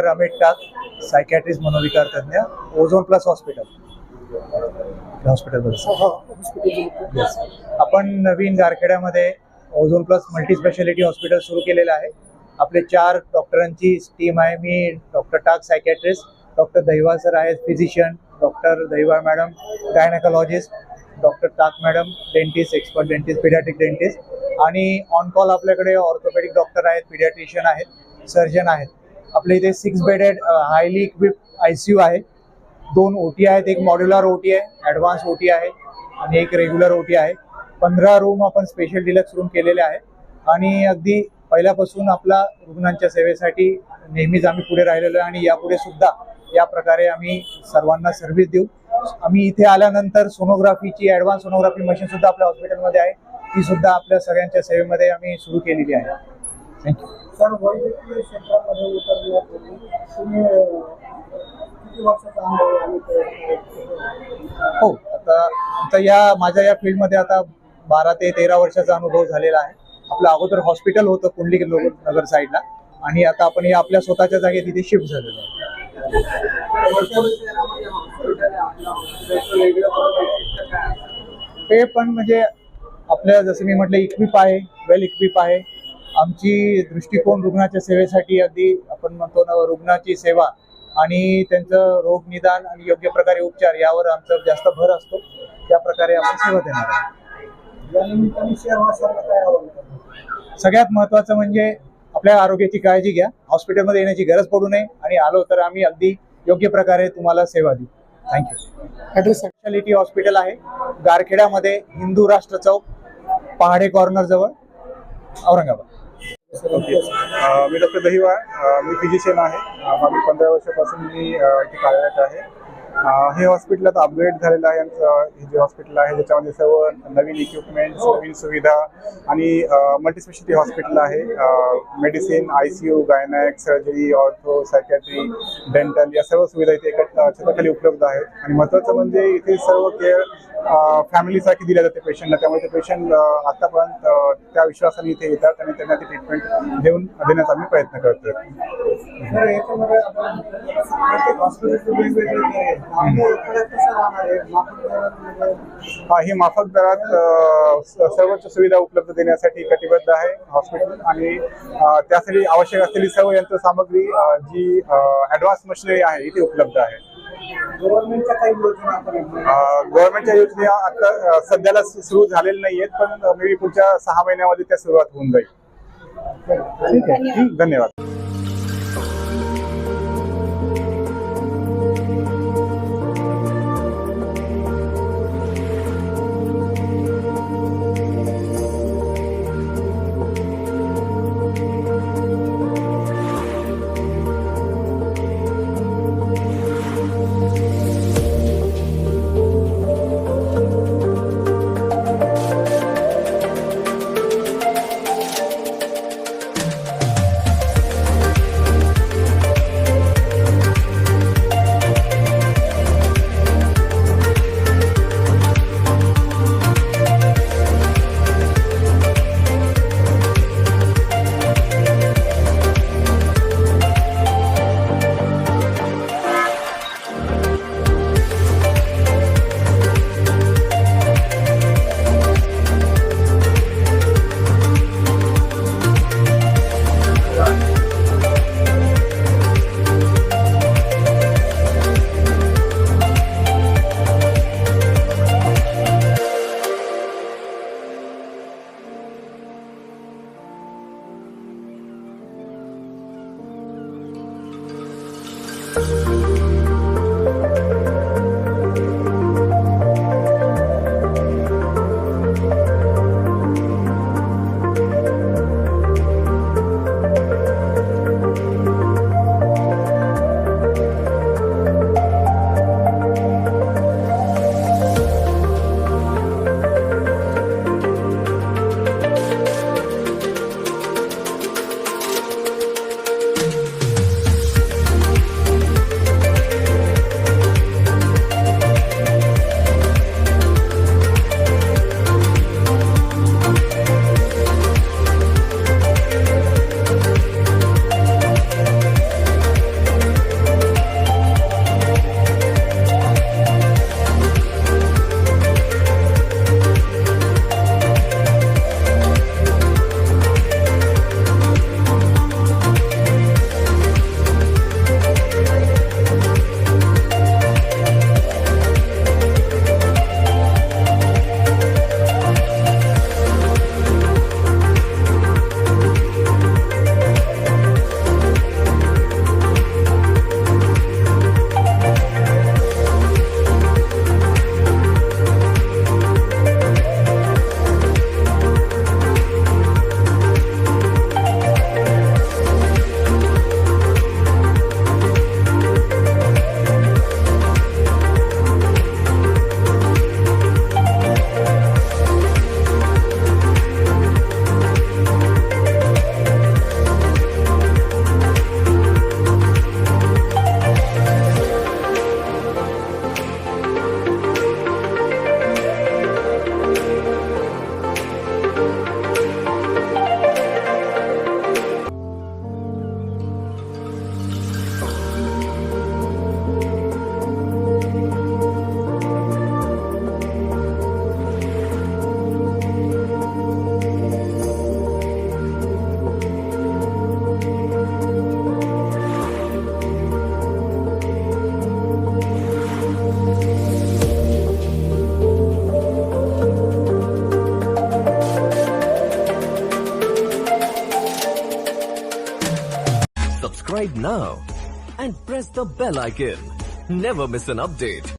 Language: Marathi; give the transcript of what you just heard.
डॉक्टर अमित टाक, सायकॅट्रिस्ट मनोविकार तज्ञ, ओझोन प्लस हॉस्पिटल. येस, आपण नवीन गारखेड्यामध्ये ozone plus multi speciality hospital सुरू केलेलं आहे. आपले 4 डॉक्टरांची टीम आहे. मी doctor Tak psychiatrist, doctor Dahiwar sir आहेत physician, doctor Dahiwar madam gynaecologist, doctor Tak madam dentist, expert dentist, paediatric dentist, आणि ऑन कॉल आपल्याकडे ऑर्थोपेडिक डॉक्टर आहेत, पिडियाट्रिशियन आहेत, सर्जन आहेत. आपल्या इथे 6 बेडेड हायली इक्विप्ड ICU आहे, 2 OT आहेत, एक मॉड्युलर OT आहे, ॲडव्हान्स OT आहे आणि एक रेग्युलर OT आहे. 15 रूम आपण स्पेशल डिलक्स रूम केलेले आहे आणि अगदी पहिल्यापासून आपला रुग्णांच्या सेवेसाठी नेहमीच आम्ही पुढे राहिलेलो आहे आणि यापुढे सुद्धा या प्रकारे आम्ही सर्वांना सर्व्हिस देऊ. आम्ही इथे आल्यानंतर सोनोग्राफीची ॲडव्हान्स सोनोग्राफी मशीन सुद्धा आपल्या हॉस्पिटलमध्ये आहे, ती सुद्धा आपल्या सगळ्यांच्या सेवेमध्ये आम्ही सुरू केलेली आहे. Thank you sir. वैद्यकीय क्षेत्रामध्ये उतरण्यापूर्वी तुम्ही किती वर्षाचा अनुभव आहे? हो, आता माझ्या या फील्डमध्ये आता 12 ते 13 वर्षाचा अनुभव झालेला आहे. आपलं अगोदर हॉस्पिटल होतं पुंडलिक नगर साईडला आणि आता आपण हे आपल्या स्वतःच्या जागेत तिथे शिफ्ट झालेलो आहे. ते पण म्हणजे आपल्या जसं मी म्हटलं इक्विप आहे, वेल इक्विप आहे. आमची दृष्टिकोन रुग्णाच्या सेवेसाठी अगदी आपण म्हणतो ना, रुग्णाची सेवा आणि त्यांचं रोग निदान आणि योग्य प्रकारे उपचार यावर आमचा जास्त भर असतो. त्या प्रकारे आपण सेवा देणार आहोत. सगळ्यात महत्त्वाचं म्हणजे आपल्या आरोग्याची काळजी घ्या, हॉस्पिटलमध्ये येण्याची गरज पडू नये आणि आलो तर आम्ही अगदी योग्य प्रकारे तुम्हाला सेवा देऊ. थँक्यू. ॲड्रेस स्पेशालिटी हॉस्पिटल आहे गारखेड्यामध्ये, हिंदू राष्ट्र चौक, पहाडे कॉर्नर जवळ, औरंगाबाद. मी डॉक्टर दहिवार, मी फिजिशियन आहे. मागील 15 वर्षापासून मी इथे कार्यरत आहे. हे हॉस्पिटल आता अपग्रेड झालेलं आहे. हे जे हॉस्पिटल आहे ज्याच्यामध्ये सर्व नवीन इक्विपमेंट्स, नवीन सुविधा आणि मल्टीस्पेशालिटी हॉस्पिटल आहे. Medicine, ICU, gynaec, surgery, ortho, psychiatry, dental या सर्व सुविधा इथे एका छताखाली उपलब्ध आहेत. आणि महत्त्वाचं म्हणजे इथे सर्व केअर फॅमिलीसाठी दिल्या जाते पेशंटला. त्यामुळे ते पेशंट आतापर्यंत त्या विश्वासाने इथे येतात आणि त्यांना ती ट्रीटमेंट देण्याचा आम्ही प्रयत्न करतो. ही माफक दरात सर्वच सुविधा उपलब्ध देण्यासाठी कटिबद्ध आहे हॉस्पिटल आणि त्यासाठी आवश्यक असलेली सर्व यंत्रसामग्री जी ॲडव्हान्स मशिनरी आहे इथे उपलब्ध आहे. गव्हर्नमेंटच्या योजना आता सध्याला सुरू झालेल्या नाही आहेत, पण मे पुढच्या 6 महिन्यामध्ये त्या सुरुवात होऊन जाईल. ठीक आहे, धन्यवाद. subscribe now and press the bell icon. Never miss an update.